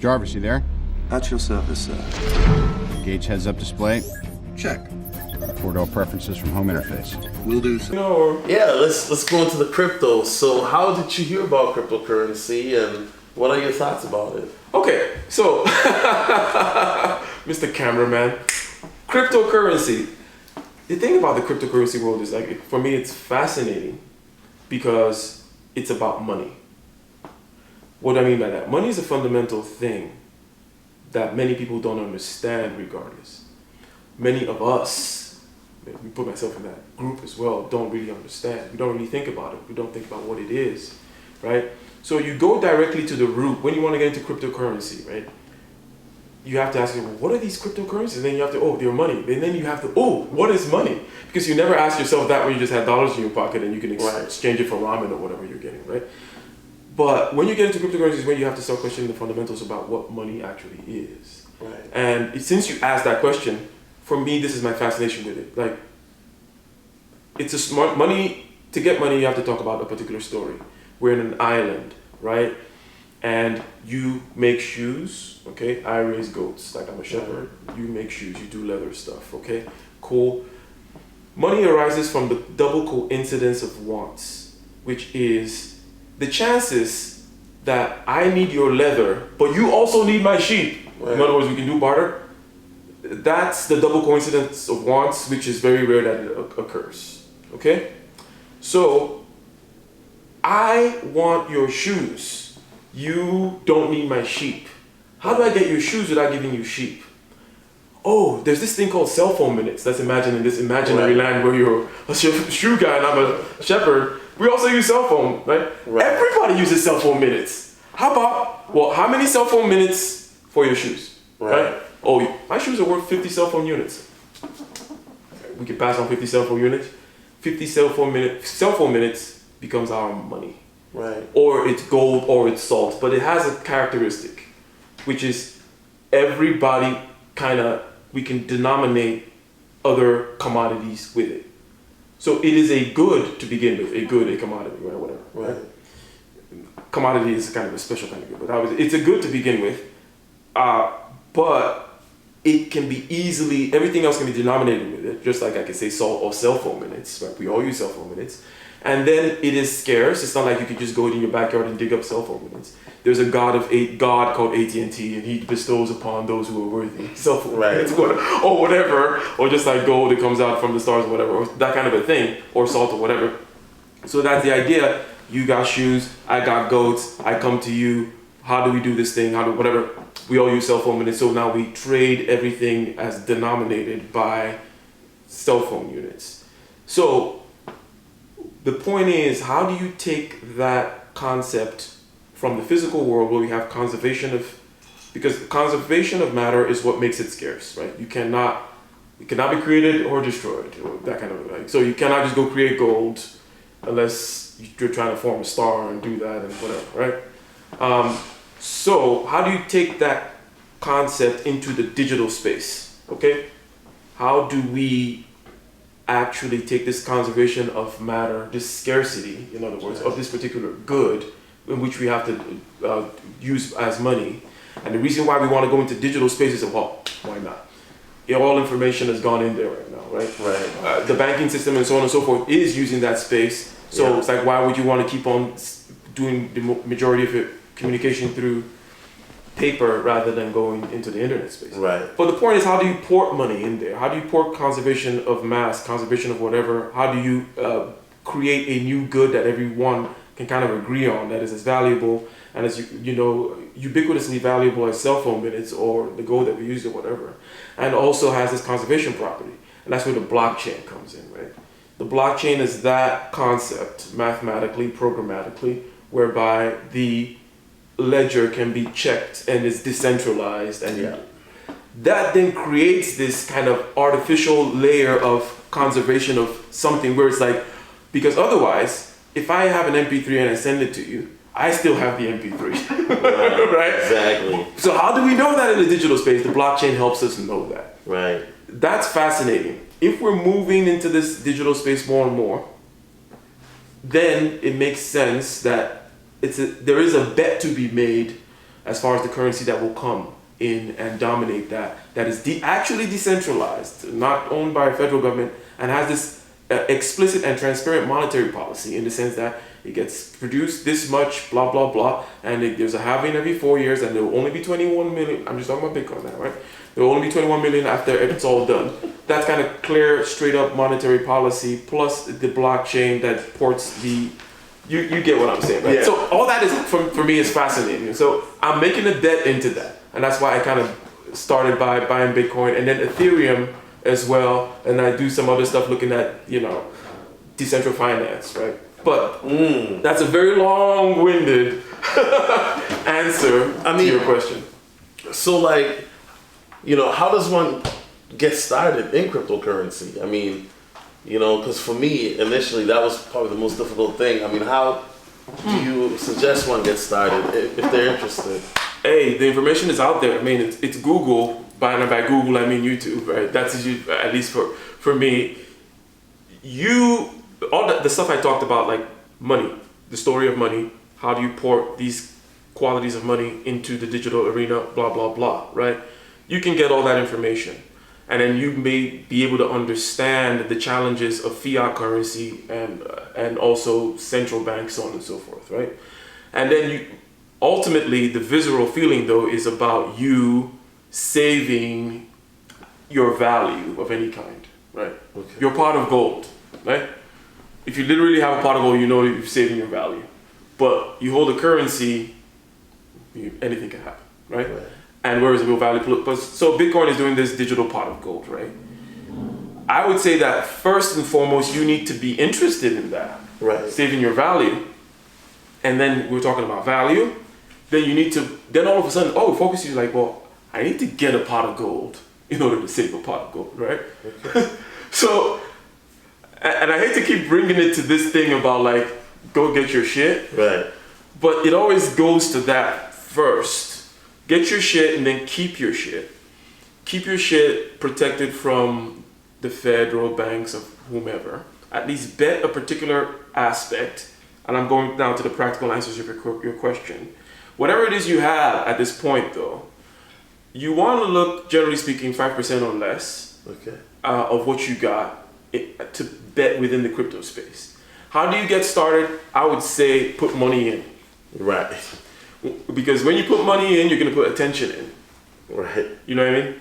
Jarvis, you there? At your service, sir. Gauge heads-up display. Check. Four-door preferences from home interface. Will do, sir. Yeah, let's go into the crypto. So how did you hear about cryptocurrency and what are your thoughts about it? Okay, so Mr. Cameraman, cryptocurrency. The thing about the cryptocurrency world is, like, for me, it's fascinating because it's about money. What do I mean by that? Money is a fundamental thing that many people don't understand regardless. Many of us, we put myself in that group as well, don't really understand. We don't really think about it. We don't think about what it is, right? So you go directly to the root. When you want to get into cryptocurrency, right? You have to ask yourself, well, what are these cryptocurrencies? And then you have to, they're money. And then you have to, what is money? Because you never ask yourself that when you just had dollars in your pocket and you can exchange it for ramen or whatever you're getting, right? But when you get into cryptocurrencies, when you have to start questioning the fundamentals about what money actually is. Right. And since you asked that question, for me, this is my fascination with it. Like, it's a smart money. To get money, you have to talk about a particular story. We're in an island, right? And you make shoes, okay? I raise goats, like I'm a shepherd. You make shoes, you do leather stuff, okay? Cool. Money arises from the double coincidence of wants, which is the chances that I need your leather, but you also need my sheep. Right. In other words, we can do barter. That's the double coincidence of wants, which is very rare that it occurs, okay? So, I want your shoes. You don't need my sheep. How do I get your shoes without giving you sheep? Oh, there's this thing called cell phone minutes. Let's imagine in this imaginary land where you're a shoe guy and I'm a shepherd. We also use cell phone, right? Everybody uses cell phone minutes. How many cell phone minutes for your shoes? Right? Oh, my shoes are worth 50 cell phone units. We can pass on 50 cell phone units. 50 cell phone minutes becomes our money. Right. Or it's gold or it's salt. But it has a characteristic, which is everybody we can denominate other commodities with it. So it is a good to begin with, a commodity, right, whatever. Right. Commodity is kind of a special kind of good, but it's a good to begin with, but it can be easily, everything else can be denominated with it, just like I can say salt or cell phone minutes, right? We all use cell phone minutes. And then it is scarce. It's not like you could just go in your backyard and dig up cell phone minutes. There's a god called AT&T, and he bestows upon those who are worthy cell phone minutes, or whatever, or just like gold that comes out from the stars or whatever, or that kind of a thing, or salt or whatever. So that's the idea. You got shoes, I got goats, I come to you, how do we do this thing, whatever. We all use cell phone minutes, so now we trade everything as denominated by cell phone units. So the point is, how do you take that concept from the physical world where we have because conservation of matter is what makes it scarce, right? It cannot be created or destroyed, or that kind of thing. So you cannot just go create gold unless you're trying to form a star and do that and whatever, right? So how do you take that concept into the digital space, okay? How do we actually take this conservation of matter, this scarcity, in other words, of this particular good, in which we have to use as money? And the reason why we want to go into digital space is, why not? All information has gone in there right now, right? Right. The banking system and so on and so forth is using that space. So it's like, why would you want to keep on doing the majority of your communication through paper rather than going into the internet space? Right. But the point is, how do you port money in there? How do you port conservation of mass, conservation of whatever? How do you create a new good that everyone can kind of agree on, that is as valuable and as ubiquitously valuable as cell phone minutes or the gold that we use or whatever, and also has this conservation property? And that's where the blockchain comes in, right? The blockchain is that concept, mathematically, programmatically, whereby the ledger can be checked and is decentralized, and that then creates this kind of artificial layer of conservation of something where it's like, because otherwise, if I have an MP3 and I send it to you, I still have the MP3, right? Exactly. So how do we know that in the digital space? The blockchain helps us know that. Right. That's fascinating. If we're moving into this digital space more and more, then it makes sense that there is a bet to be made as far as the currency that will come in and dominate that is actually decentralized, not owned by a federal government, and has this explicit and transparent monetary policy in the sense that it gets produced this much, blah, blah, blah, and there's a halving every 4 years, and there will only be 21 million. I'm just talking about Bitcoin now, right? There will only be 21 million after it's all done. That kind of clear, straight up monetary policy, plus the blockchain that ports the. You get what I'm saying, right? Yeah. So all that is for me is fascinating. So I'm making a debt into that, and that's why I kind of started by buying Bitcoin and then Ethereum as well, and I do some other stuff looking at decentral finance, right? But that's a very long-winded answer to your question. So like, how does one get started in cryptocurrency? I mean, because for me, initially, that was probably the most difficult thing. I mean, how do you suggest one get started if they're interested? Hey, the information is out there. I mean, it's Google. By Google, I mean YouTube, right? That's at least for me. All the stuff I talked about, like money, the story of money, how do you port these qualities of money into the digital arena, blah, blah, blah, right? You can get all that information. And then you may be able to understand the challenges of fiat currency and also central banks, so on and so forth, right? And then ultimately, the visceral feeling, though, is about you saving your value of any kind, right? Okay. Your pot of gold, right? If you literally have a pot of gold, you know you're saving your value. But you hold a currency, anything can happen, right? And where is the real value? So Bitcoin is doing this digital pot of gold, right? I would say that first and foremost, you need to be interested in that, right? Saving your value. And then we're talking about value. Then you need to, then all of a sudden, focus is like, well, I need to get a pot of gold in order to save a pot of gold, right? Okay. So, and I hate to keep bringing it to this thing about like, go get your shit. Right. But it always goes to that first. Get your shit and then keep your shit. Keep your shit protected from the federal banks of whomever. At least bet a particular aspect. And I'm going down to the practical answers of your question. Whatever it is you have at this point, though, you want to look, generally speaking, 5% or less of what you got to bet within the crypto space. How do you get started? I would say put money in. Right. Because when you put money in, you're going to put attention in. Right. You know what I mean?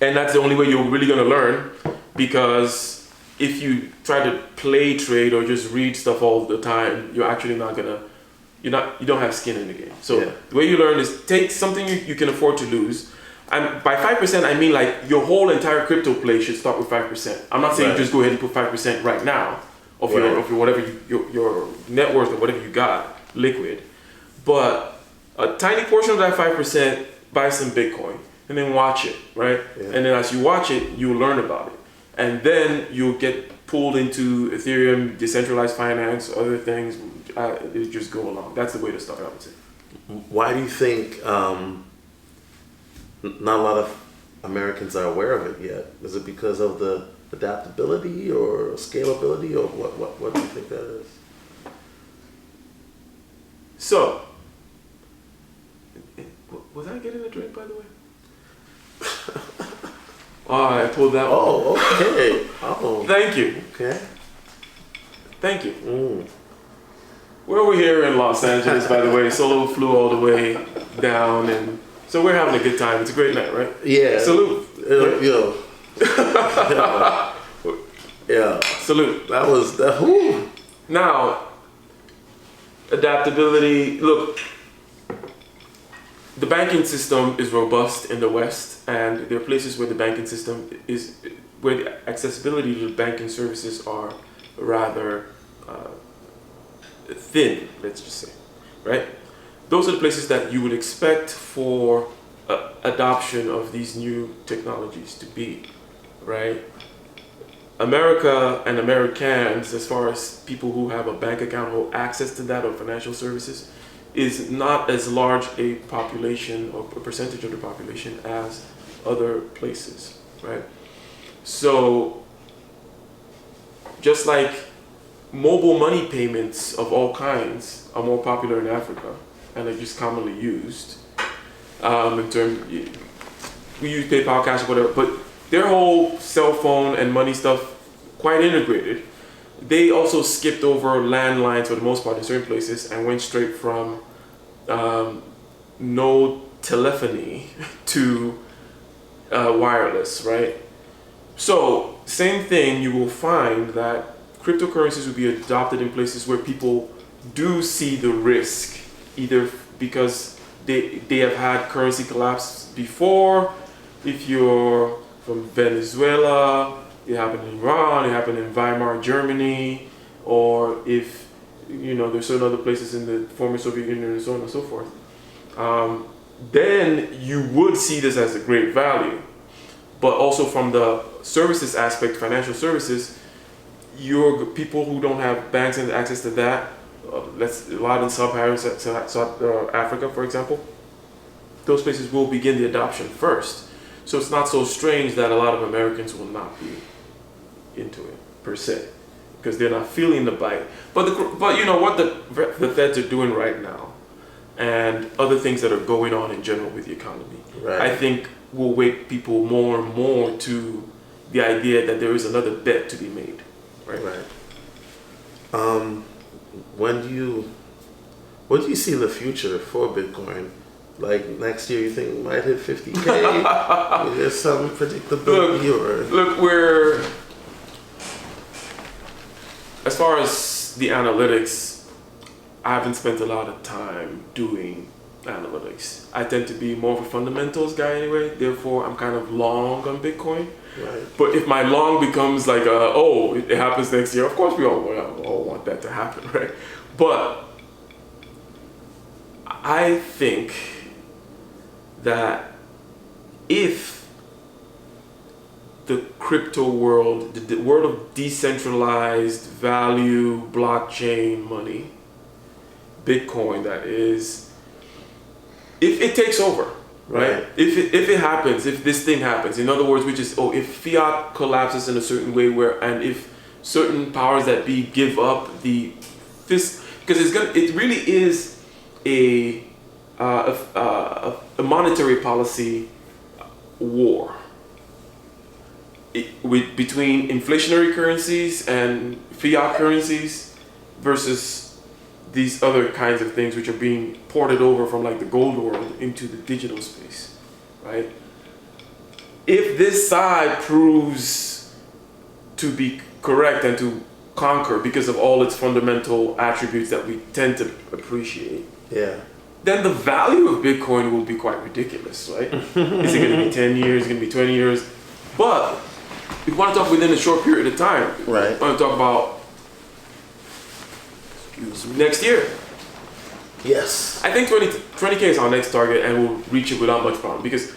And that's the only way you're really going to learn. Because if you try to play trade or just read stuff all the time, you're actually not going to, you don't have skin in the game. So the way you learn is take something you can afford to lose. And by 5%, I mean like your whole entire crypto play should start with 5%. I'm not saying just go ahead and put 5% right now of your whatever your net worth or whatever you got liquid. But a tiny portion of that 5%, buy some Bitcoin and then watch it, right? Yeah. And then as you watch it, you'll learn about it. And then you'll get pulled into Ethereum, decentralized finance, other things. It just go along. That's the way to start, I would say. Why do you think not a lot of Americans are aware of it yet? Is it because of the adaptability or scalability, or what do you think that is? So, was I getting a drink, by the way? I pulled that one. Oh, okay. Oh. Thank you. Okay. Thank you. Well, we're here in Los Angeles, by the way. Solo flew all the way down, and so we're having a good time. It's a great night, right? Yeah. Salute. Yeah. Salute. That was that. Whoo. Now, adaptability. Look, the banking system is robust in the West, and there are places where the banking system is, where the accessibility to banking services are rather thin, let's just say, right? Those are the places that you would expect for adoption of these new technologies to be, right? America and Americans, as far as people who have a bank account or access to that or financial services, is not as large a population or a percentage of the population as other places, right? So just like mobile money payments of all kinds are more popular in Africa, and are just commonly used. In terms, we use PayPal, Cash, whatever, but their whole cell phone and money stuff quite integrated. They also skipped over landlines for the most part in certain places and went straight from no telephony to wireless, right? So same thing, you will find that cryptocurrencies will be adopted in places where people do see the risk, either because they have had currency collapse before. If you're from Venezuela, it happened in Iran, it happened in Weimar, Germany, or if there's certain other places in the former Soviet Union and so on and so forth, then you would see this as a great value. But also from the services aspect, financial services, your people who don't have banks and access to that, that's a lot in Sub-Saharan South Africa, for example, those places will begin the adoption first. So it's not so strange that a lot of Americans will not be into it per se, because they're not feeling the bite. But you know what the Feds are doing right now, and other things that are going on in general with the economy, Right. I think will wake people more and more to the idea that there is another bet to be made. Right. Right. What do you see in the future for Bitcoin? Like next year, you think it might hit 50K? There's some predictability, Look, we're, as far as the analytics, I haven't spent a lot of time doing analytics. I tend to be more of a fundamentals guy anyway, therefore I'm kind of long on Bitcoin. Right. But if my long becomes like, it happens next year, of course we all want that to happen, right? But I think that if the crypto world, the world of decentralized value, blockchain money, Bitcoin that is, if it takes over, right? If it happens, if this thing happens, in other words, which is, if fiat collapses in a certain way and if certain powers that be give up because it really is a monetary policy war between inflationary currencies and fiat currencies versus these other kinds of things which are being ported over from like the gold world into the digital space, right? If this side proves to be correct and to conquer because of all its fundamental attributes that we tend to appreciate, Yeah. then the value of Bitcoin will be quite ridiculous, right? Is it going to be 10 years, going to be 20 years? But if you want to talk within a short period of time, Right. I want to talk about next year. Yes. I think 20K is our next target and we'll reach it without much problem, because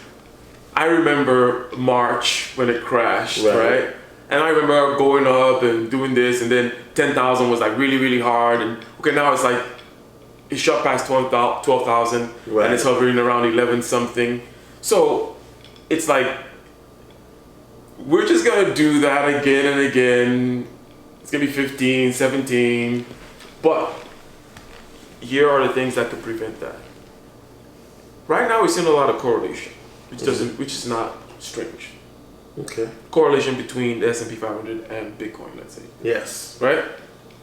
I remember March when it crashed, right? And I remember going up and doing this, and then 10,000 was like really, really hard. And okay, now it's like, it shot past 12,000 Right. and it's hovering around 11 something. So it's like, we're just gonna do that again and again. It's gonna be 15, 17. But here are the things that could prevent that. Right now, we're seeing a lot of correlation, which is not strange. Okay. Correlation between the S&P 500 and Bitcoin, let's say. Yes. Right?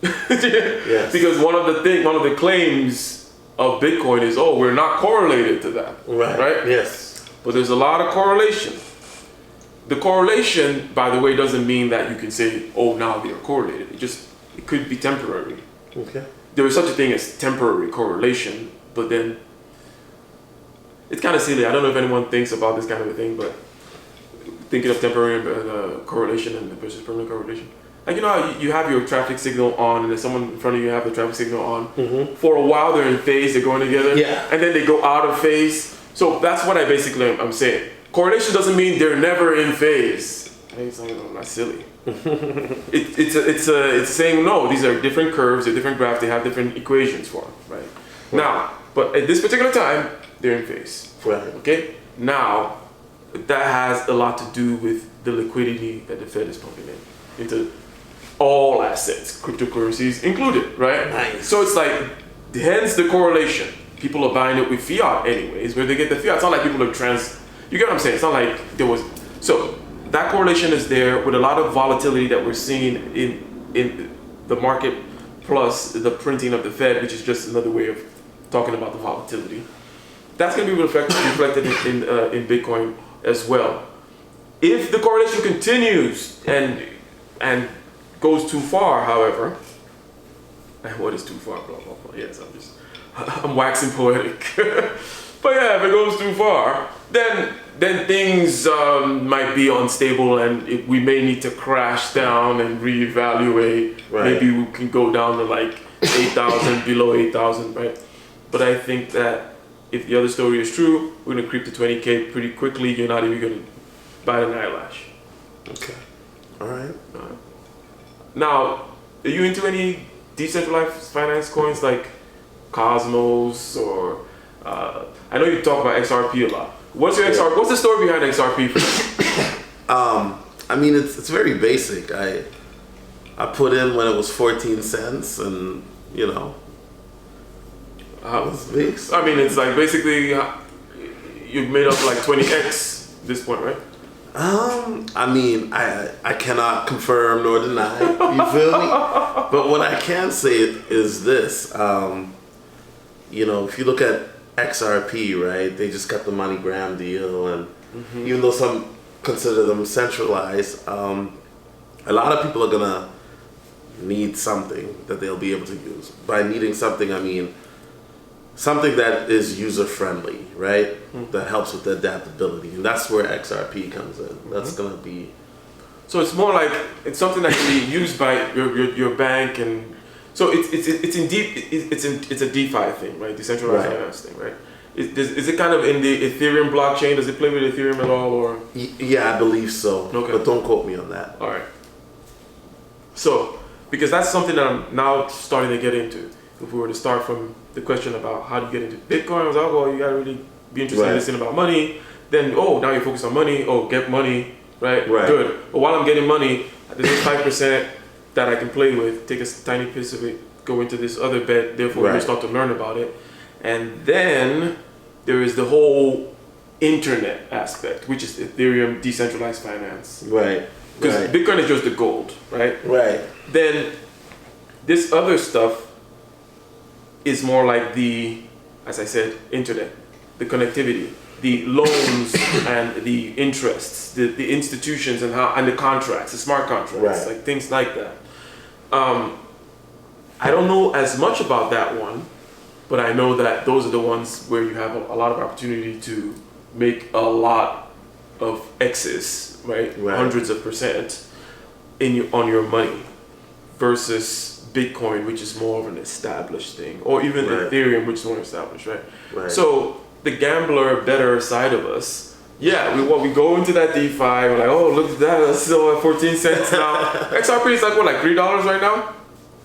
Yes. Because one of the claims of Bitcoin is, we're not correlated to that. Right? Yes. But there's a lot of correlation. The correlation, by the way, doesn't mean that you can say, now they are correlated. It could be temporary. Okay. There is such a thing as temporary correlation, but then it's kind of silly. I don't know if anyone thinks about this kind of a thing, but thinking of temporary correlation and versus permanent correlation. Like, you know how you have your traffic signal on, and then someone in front of you have the traffic signal on. Mm-hmm. For a while, they're in phase, they're going together, Yeah. and then they go out of phase. So that's what I'm saying. Correlation doesn't mean they're never in phase. It's like, that's silly. It's saying no. These are different curves, they're different graphs, they have different equations for them, right? Now, but at this particular time, they're in phase. Right. Okay. Now, that has a lot to do with the liquidity that the Fed is pumping into all assets, cryptocurrencies included, right? Nice. So it's like, hence the correlation. people are buying it with fiat anyways, where they get the fiat. It's not like people are you get what I'm saying? It's not like there was, so that correlation is there with a lot of volatility that we're seeing in the market, plus the printing of the Fed, which is just another way of talking about the volatility. That's going to be reflected in Bitcoin as well. If the correlation continues and goes too far, however, and what is too far? Blah blah blah. Yes, I'm waxing poetic. But yeah, if it goes too far, then things might be unstable, and we may need to crash down and reevaluate. Right. Maybe we can go down to like 8,000, below 8,000, right? But I think that if the other story is true, we're gonna creep to 20K pretty quickly. You're not even gonna bat an eyelash. Okay. All right. Now, are you into any decentralized finance coins like Cosmos or I know you talk about XRP a lot. What's your XRP? What's the story behind XRP for you? I mean, it's very basic. I put in when it was 14 cents, and you know, it's big. I mean, it's like basically you've made up like 20x at this point, right? I mean, I cannot confirm nor deny. You feel me? But what I can say is this. You know, if you look at XRP, right? They just got the MoneyGram deal, and even though some consider them centralized, a lot of people are gonna need something that they'll be able to use. By needing something, I mean something that is user friendly, right? That helps with the adaptability, and that's where XRP comes in. That's gonna be. So it's more like it's something that can be used by your bank, and so it's a DeFi thing, right? Decentralized finance thing, right? Is it kind of in the Ethereum blockchain? Does it play with Ethereum at all, or? Yeah, I believe so. Okay. But don't quote me on that. All right. So, because that's something that I'm now starting to get into. If we were to start from the question about how do you get into Bitcoin, I was like, well, you gotta really be interested in listening about money. Then, now you're focused on money. Get money, right? Good. But while I'm getting money, there's 5% that I can play with. Take a tiny piece of it, go into this other bet. Therefore, you start to learn about it. And then there is the whole internet aspect, which is Ethereum, decentralized finance. Right. Because Bitcoin is just the gold, right? Right. Then this other stuff is more like the, as I said, internet, the connectivity, the loans and the interests, the institutions and the contracts, the smart contracts, like things like that. I don't know as much about that one, but I know that those are the ones where you have a lot of opportunity to make a lot of X's, right? Hundreds of percent on your money, versus Bitcoin, which is more of an established thing, or even Ethereum, which is more established, right? So the gambler, better side of us, we go into that DeFi, we're like, oh, look at that, that's still at 14 cents now. XRP is like what, like $3 right now?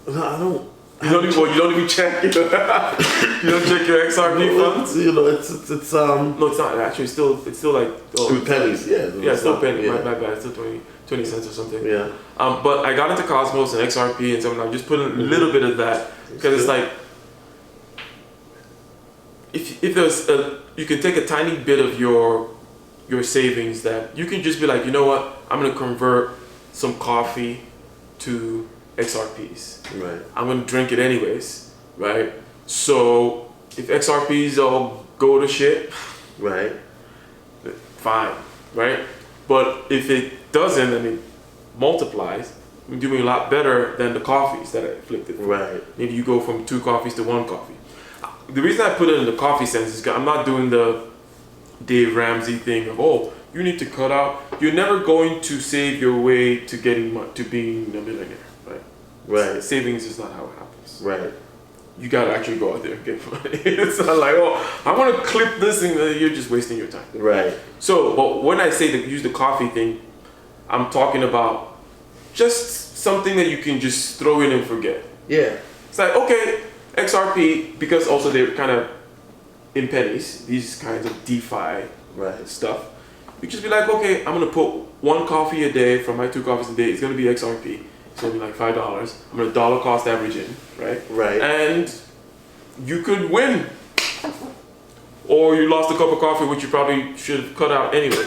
No, I don't. You don't even check. You don't check your XRP funds. You know, it's No, it's not actually. It's still like pennies. Yeah, it's still pennies. My bad. It's still 20 cents or something. Yeah. But I got into Cosmos and XRP and something. I'm just putting a little bit of that because it's like if there's you can take a tiny bit of your savings that you can just be like, you know what, I'm gonna convert some coffee to XRPs. Right. I'm gonna drink it anyways, right? So if XRPs all go to shit, right, fine, right? But if it doesn't and it multiplies, I'm doing a lot better than the coffees that I afflicted. Right. Maybe you go from 2 coffees to 1 coffee. The reason I put it in the coffee sense is because I'm not doing the Dave Ramsey thing of, you need to cut out. You're never going to save your way to being a millionaire. Right. Savings is not how it happens. Right. You gotta actually go out there and get money. It's not like, I want to clip this thing. You're just wasting your time. Right. So, but when I say use the coffee thing, I'm talking about just something that you can just throw in and forget. Yeah. It's like, okay, XRP, because also they're kind of in pennies, these kinds of DeFi stuff. You just be like, okay, I'm gonna put 1 coffee a day from my 2 coffees a day. It's gonna be XRP. It's gonna be like $5. I'm gonna dollar cost average in, right? Right. And you could win or you lost a cup of coffee, which you probably should have cut out anyway,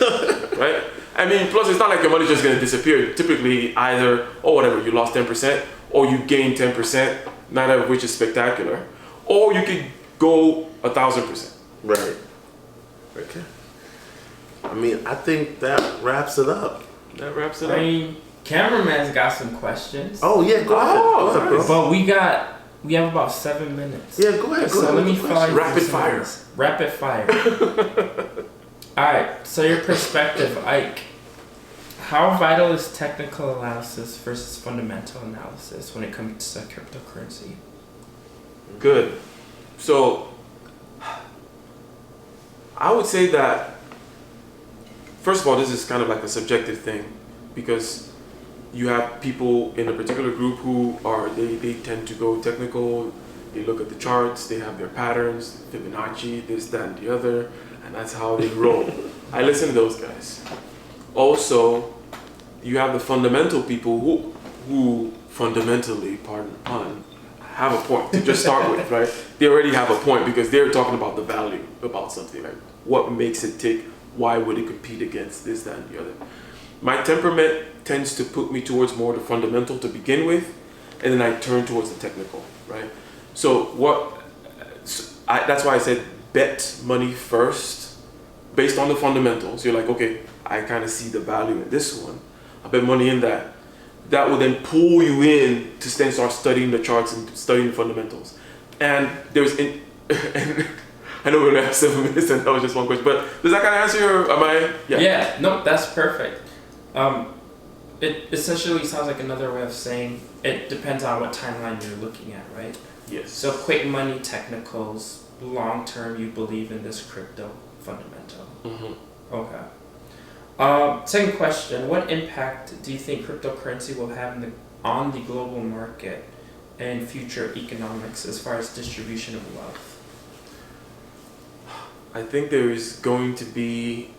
right? I mean, plus it's not like your money's just gonna disappear. Typically, either, oh whatever, you lost 10%, or you gained 10%, neither of which is spectacular, or you could go 1,000%. Right. Okay. I mean, I think that wraps it up. That wraps it I up. mean, cameraman's got some questions. Oh yeah, go ahead. Go ahead, bro. But we have about 7 minutes. Yeah, go ahead. Go So ahead. let me What's the question? fire Rapid some fire. of these. Rapid fire. Alright, so your perspective, Ike. How vital is technical analysis versus fundamental analysis when it comes to cryptocurrency? Good. So, I would say that, first of all, this is kind of like a subjective thing, because you have people in a particular group who are, they tend to go technical, they look at the charts, they have their patterns, Fibonacci, this, that, and the other, and that's how they roll. I listen to those guys. Also, you have the fundamental people who fundamentally, pardon the pun, have a point to just start with, right? They already have a point because they're talking about the value about something, like what makes it tick, why would it compete against this, that, and the other. My temperament tends to put me towards more the fundamental to begin with, and then I turn towards the technical, right? So that's why I said bet money first, based on the fundamentals. You're like, okay, I kind of see the value in this one. I bet money in that. That will then pull you in to then start studying the charts and studying the fundamentals. And and I know we only have 7 minutes and that was just one question, but does that kind of answer your, Yeah, no, that's perfect. It essentially sounds like another way of saying it depends on what timeline you're looking at, right? Yes. So quick money technicals, long term you believe in this crypto fundamental. Mm-hmm. Okay. Second question, what impact do you think cryptocurrency will have on the global market and future economics as far as distribution of wealth? I think there is going to be,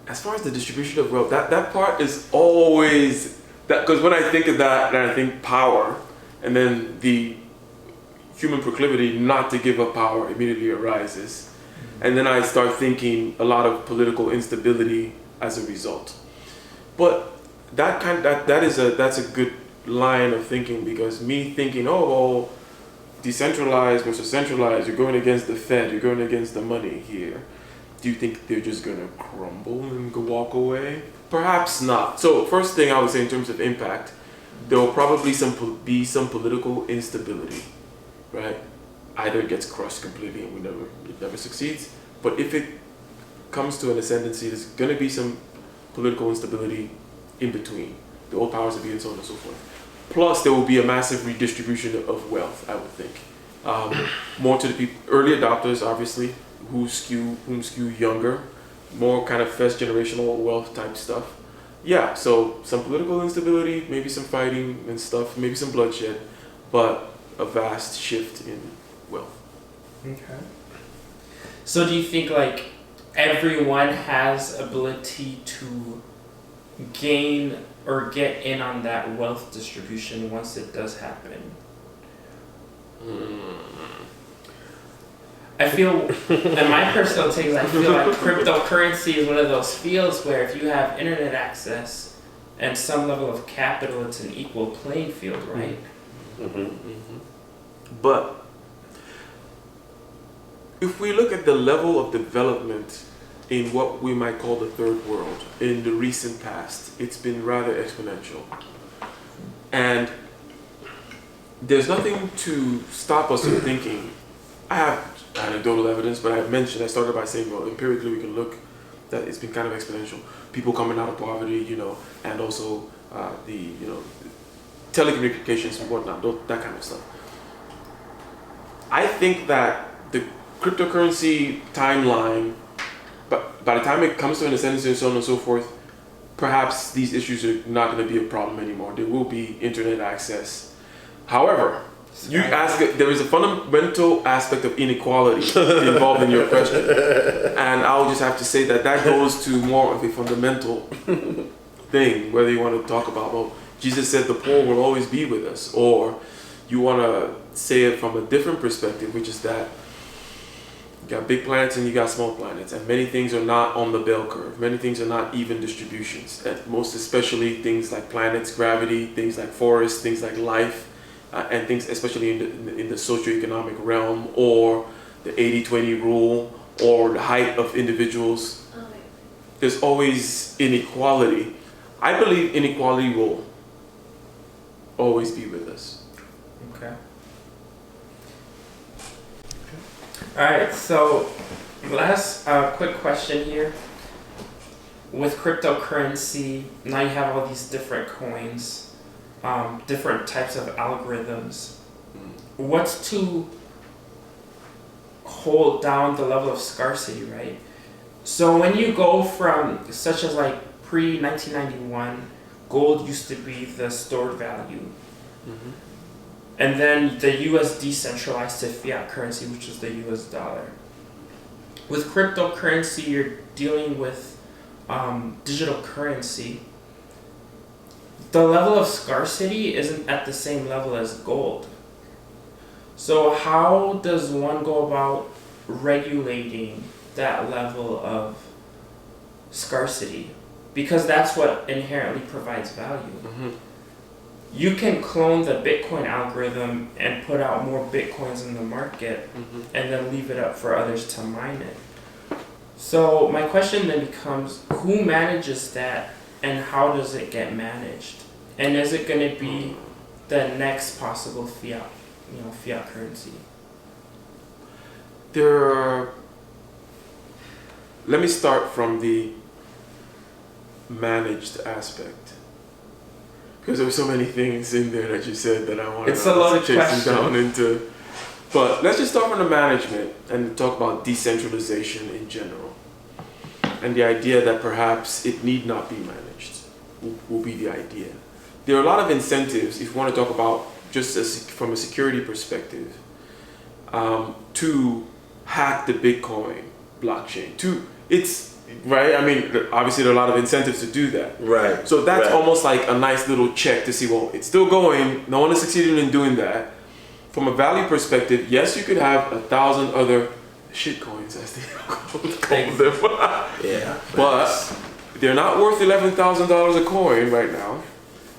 as far as the distribution of wealth, that part is always, that because when I think of that, then I think power, and then the human proclivity not to give up power immediately arises. And then I start thinking a lot of political instability as a result. But that's a good line of thinking, because me thinking, oh, well, decentralized versus centralized, you're going against the Fed, you're going against the money here. Do you think they're just going to crumble and walk away? Perhaps not. So first thing I would say in terms of impact, there will probably be some political instability, right? Either it gets crushed completely and it never succeeds. But if it comes to an ascendancy, there's going to be some political instability in between. The old powers that be and so on and so forth. Plus, there will be a massive redistribution of wealth, I would think. More to the people, early adopters, obviously, whom skew younger, more kind of first generational wealth type stuff. Yeah, so some political instability, maybe some fighting and stuff, maybe some bloodshed, but a vast shift in wealth. Okay. So do you think like everyone has ability to gain or get in on that wealth distribution once it does happen? I feel, in my personal takes, I feel like cryptocurrency is one of those fields where if you have internet access and some level of capital, it's an equal playing field, right? Mm-hmm. Mm-hmm. But if we look at the level of development in what we might call the third world in the recent past, it's been rather exponential. And there's nothing to stop us from thinking. I have anecdotal evidence, but I started by saying, well, empirically we can look that it's been kind of exponential. People coming out of poverty, and also the telecommunications and whatnot, that kind of stuff. I think that the cryptocurrency timeline, but by the time it comes to an ascendancy and so on and so forth, perhaps these issues are not going to be a problem anymore. There will be internet access. However, you ask, there is a fundamental aspect of inequality involved in your question. And I'll just have to say that goes to more of a fundamental thing, whether you want to talk about, well, Jesus said the poor will always be with us, or you want to say it from a different perspective, which is that You got big planets and you got small planets, and many things are not on the bell curve. Many things are not even distributions, and most especially things like planets, gravity, things like forests, things like life, and things especially in the socioeconomic realm, or the 80-20 rule, or the height of individuals. There's always inequality. I believe inequality will always be with us. Okay. All right, so last quick question here. With cryptocurrency, now you have all these different coins, different types of algorithms. What's to hold down the level of scarcity, right? So when you go from, such as like pre-1991, gold used to be the stored value. Mm-hmm. And then the US decentralized to fiat currency, which is the US dollar. With cryptocurrency, you're dealing with digital currency. The level of scarcity isn't at the same level as gold. So how does one go about regulating that level of scarcity? Because that's what inherently provides value. Mm-hmm. You can clone the Bitcoin algorithm and put out more Bitcoins in the market, Mm-hmm. and then leave it up for others to mine it. So my question then becomes, who manages that and how does it get managed? And is it going to be the next possible fiat currency? Let me start from the managed aspect. Because there were so many things in there that you said that I wanted to chase down into. But let's just start from the management and talk about decentralization in general. And the idea that perhaps it need not be managed will be the idea. There are a lot of incentives, if you want to talk about just from a security perspective, to hack the Bitcoin blockchain. Right? I mean, obviously there are a lot of incentives to do that. Right. So that's right. almost like a nice little check to see, well, it's still going. No one has succeeded in doing that. From a value perspective, yes, you could have 1,000 other shit coins, as they call them. Yeah. But they're not worth $11,000 a coin right now.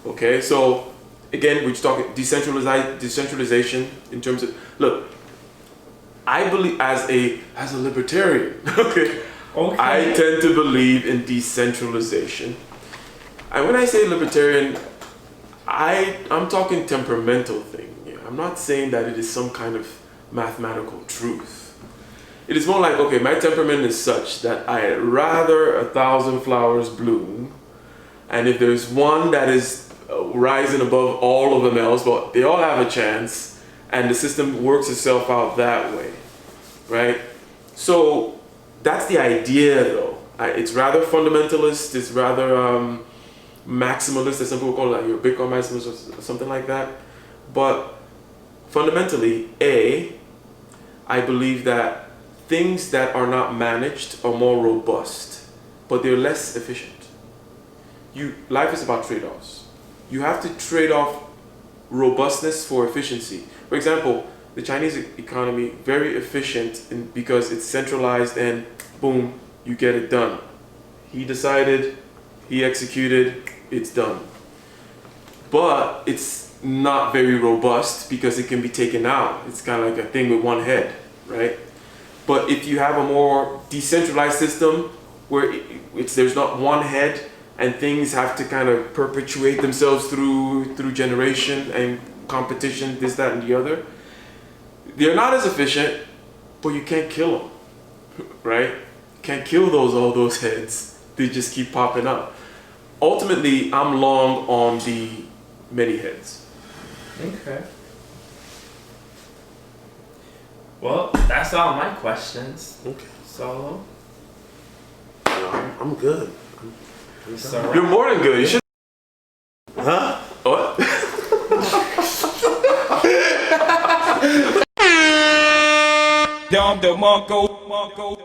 Okay, so again, we're just talking decentralization in terms of, look, I believe as a libertarian, okay. I tend to believe in decentralization. And when I say libertarian, I'm talking temperamental thing. I'm not saying that it is some kind of mathematical truth. It is more like, okay, my temperament is such that I'd rather 1,000 flowers bloom, and if there's one that is rising above all of them else, well, they all have a chance, and the system works itself out that way, right? So that's the idea, though. It's rather fundamentalist. It's rather maximalist, as some people call it, like your Bitcoin maximalist or something like that. But fundamentally, I believe that things that are not managed are more robust, but they're less efficient. Life is about trade-offs. You have to trade off robustness for efficiency. For example, the Chinese economy, very efficient because it's centralized and boom, you get it done. He decided, he executed, it's done. But it's not very robust because it can be taken out. It's kind of like a thing with one head, right? But if you have a more decentralized system where there's not one head and things have to kind of perpetuate themselves through generation and competition, this, that, and the other, they're not as efficient, but you can't kill them, right? Can't kill all those heads. They just keep popping up. Ultimately, I'm long on the many heads. Okay. Well, that's all my questions. Okay. So, I'm good. so You're more than good. You should. Huh? What? Dom the Monko.